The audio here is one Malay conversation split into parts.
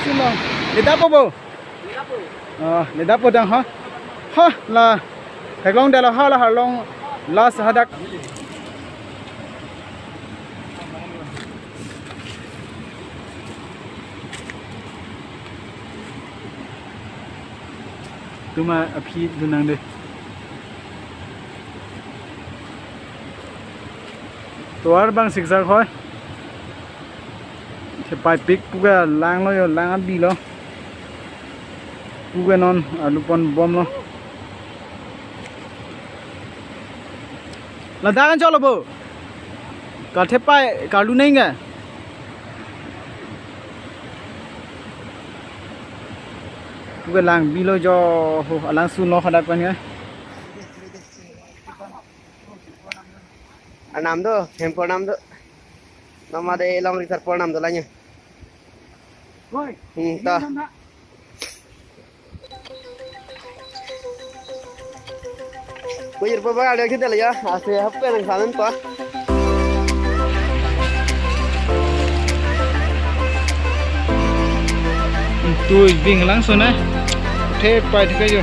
langsung long. Lidah apa bu? Lidah apa dah ha? Ha lah. Teglong dah lah ha lah long last hadak. Cuma api dunang deh. Tuar bang siksa khoi. Cepai pik puga lang lo yo lang abi lo. Puga non alupon bom lo. Ladakan cholo bo. Ka cepai ka lu nei nga. Puga lang bilo jo ho lang sun lo khadak pan nga. Anam do, hempor nam do. Nama de long risar por nam do lanya. Woi. Ta. Bujur pa ba ada kita ya. Ase happe nang sanan pa. Tu bing langsung na. Thế pai thì cái gì?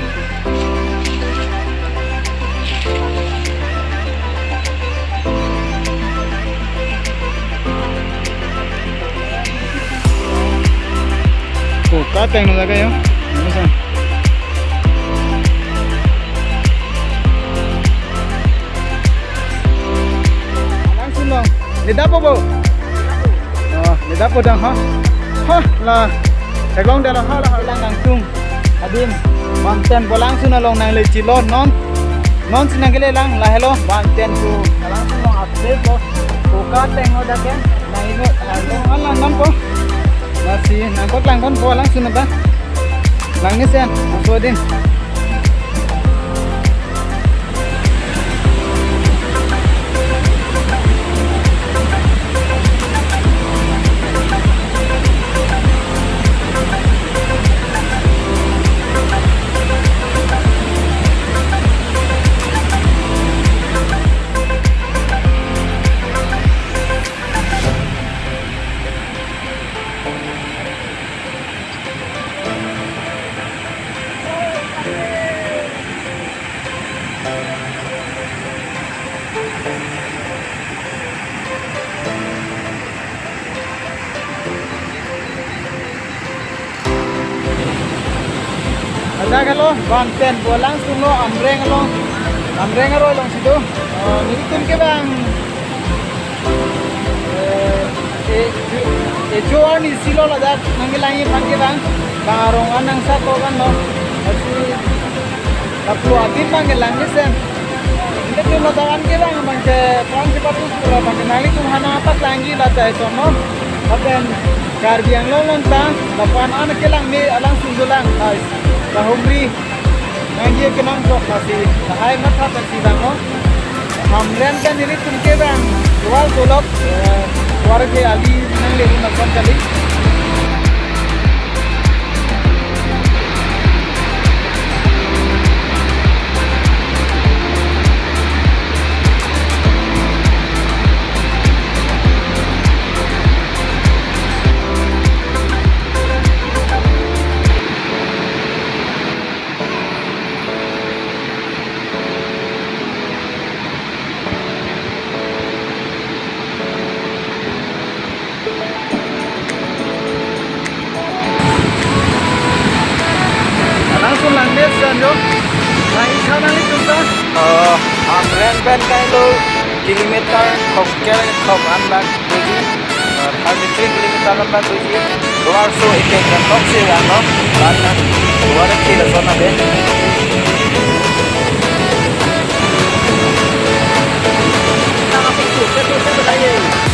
Cá teng nó ra cái không? Langsung dong. Lidah apa bu? Lidah apa dong ha? Ha lah. Teglong dah lah ha lah langsung. Adim. Banten po langsung na long nang lechilon non sinagile lang lah hello. Banten po langsung long update po. Cá teng nó ra cái. Này nó long non po. Masih nangkot lang kon po langsung na ba? Langis yan, aso din. Ada kalau Banten po langsung lo amreng aro long situ. Nitun ke bang. Jual ni silo lah dah nanggilangi pangke bang. Barong anang satu kan lo. Masih tapi adin nanggilangi sen. Kita tu lo tahan ke bang ke perang cepat tu kalau bang nali tu hana apa lagi lah dah itu no. Apen karbiang lo lontang. Lapan anak kelang ni alang sundulang. Kahumri nanti kenang kok kasih sahai mata tersidang no. Hamren kan ini tunke bang jual tolok warga ali nang leru nakon kali. Langsung langit dan yo. Lagi sana ni kita. Amren ben kain lo kilometer kokkel kok anbak tuji. 33 kilometer anbak tuji. Luar so ikan dan koksi kan lo. Karena luar kilo zona ben. Nama pikir, betul betul